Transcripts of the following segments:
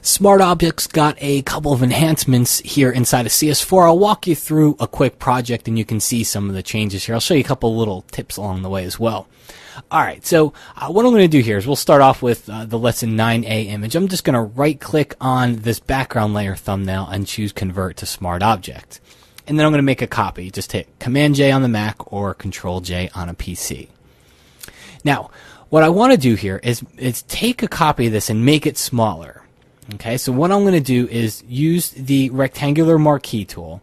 Smart Objects got a couple of enhancements here inside of CS4. I'll walk you through a quick project and you can see some of the changes here. I'll show you a couple little tips along the way as well. Alright, so what I'm going to do here is we'll start off with the Lesson 9A image. I'm just going to right click on this background layer thumbnail and choose Convert to Smart Object. And then I'm going to make a copy. Just hit Command J on the Mac or Control J on a PC. Now, what I want to do here is take a copy of this and make it smaller. Okay, so what I'm going to do is use the rectangular marquee tool,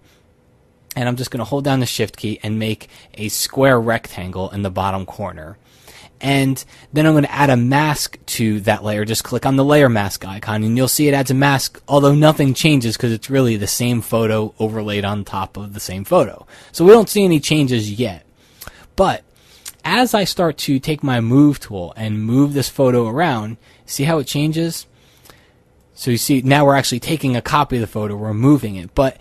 and I'm just going to hold down the Shift key and make a square rectangle in the bottom corner. And then I'm going to add a mask to that layer. Just click on the layer mask icon and you'll see it adds a mask, although nothing changes because it's really the same photo overlaid on top of the same photo. So we don't see any changes yet. But as I start to take my move tool and move this photo around, see how it changes? So you see now we're actually taking a copy of the photo, we're moving it. But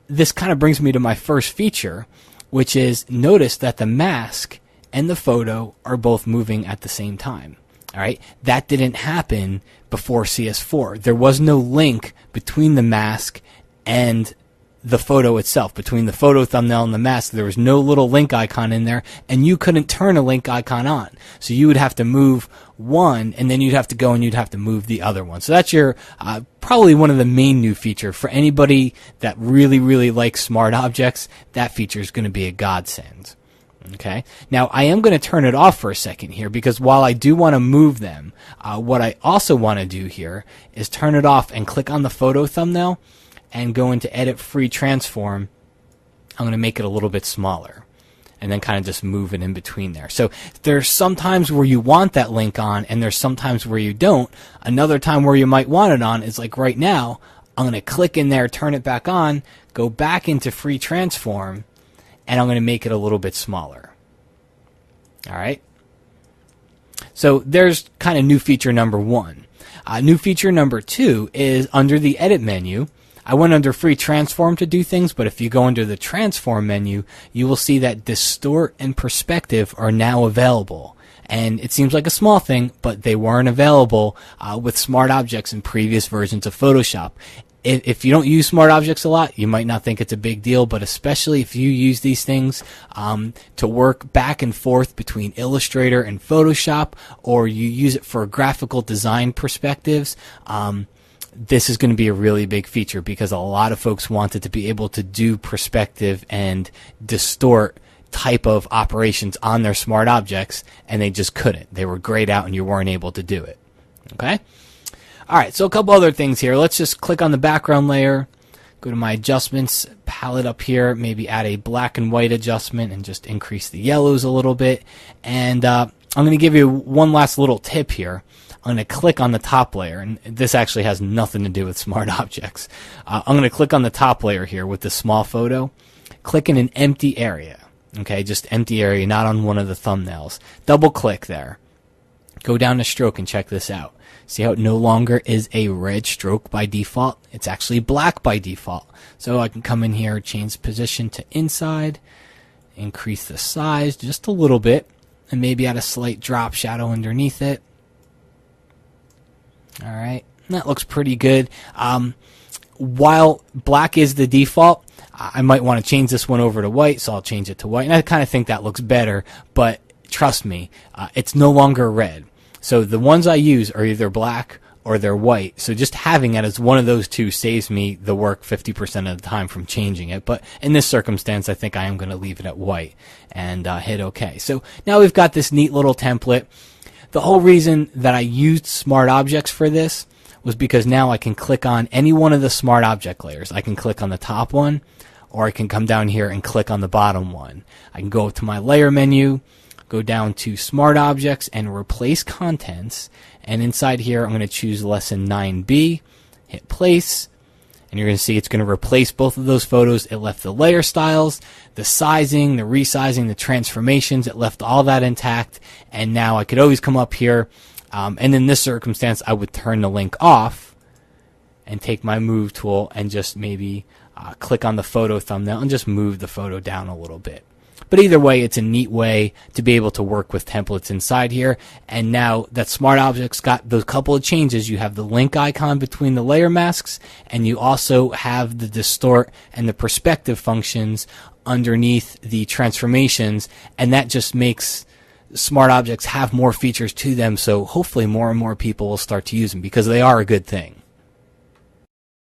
this kind of brings me to my first feature, which is notice that the mask and the photo are both moving at the same time. All right, that didn't happen before CS4. There was no link between the mask and the photo itself, between the photo thumbnail and the mask. There was no little link icon in there, and you couldn't turn a link icon on. So you would have to move one, and then you'd have to go and you'd have to move the other one. So that's your probably one of the main new feature for anybody that really likes smart objects. That feature is going to be a godsend. Okay. Now I am going to turn it off for a second here because while I do want to move them, what I also want to do here is turn it off and click on the photo thumbnail and go into Edit Free Transform. I'm going to make it a little bit smaller and then kind of just move it in between there. So there's some times where you want that link on and there's some times where you don't. Another time where you might want it on is like right now. I'm going to click in there, turn it back on, go back into Free Transform, and I'm going to make it a little bit smaller. All right. So there's kind of new feature number one. New feature number two is under the Edit menu. I went under Free Transform to do things, but if you go under the Transform menu, you will see that Distort and Perspective are now available. And it seems like a small thing, but they weren't available with Smart Objects in previous versions of Photoshop. If you don't use Smart Objects a lot, you might not think it's a big deal, but especially if you use these things to work back and forth between Illustrator and Photoshop, or you use it for graphical design perspectives, this is going to be a really big feature because a lot of folks wanted to be able to do perspective and distort type of operations on their Smart Objects, and they just couldn't. They were grayed out and you weren't able to do it. Okay? Alright, so a couple other things here. Let's just click on the background layer, go to my adjustments palette up here, maybe add a black and white adjustment and just increase the yellows a little bit. And I'm going to give you one last little tip here. I'm going to click on the top layer, and this actually has nothing to do with Smart Objects. I'm going to click on the top layer here with the small photo. Click in an empty area. Okay, just empty area, not on one of the thumbnails. Double click there. Go down to stroke and check this out. See how it no longer is a red stroke by default? It's actually black by default. So I can come in here, change position to inside, increase the size just a little bit, and maybe add a slight drop shadow underneath it. Alright, that looks pretty good. While black is the default, I might want to change this one over to white, so I'll change it to white. And I kind of think that looks better, but trust me, it's no longer red. So the ones I use are either black or they're white. So just having it as one of those two saves me the work 50% of the time from changing it. But in this circumstance, I think I am going to leave it at white and hit OK. So now we've got this neat little template. The whole reason that I used Smart Objects for this was because now I can click on any one of the Smart Object layers. I can click on the top one, or I can come down here and click on the bottom one. I can go to my layer menu, go down to Smart Objects and Replace Contents, and inside here I'm going to choose Lesson 9B, hit Place, and you're going to see it's going to replace both of those photos. It left the layer styles, the sizing, the resizing, the transformations. It left all that intact, and now I could always come up here, and in this circumstance I would turn the link off and take my move tool and just maybe click on the photo thumbnail and just move the photo down a little bit. But either way, it's a neat way to be able to work with templates inside here. And now that Smart Objects got those couple of changes, you have the link icon between the layer masks, and you also have the distort and the perspective functions underneath the transformations, and that just makes Smart Objects have more features to them, so hopefully more and more people will start to use them because they are a good thing.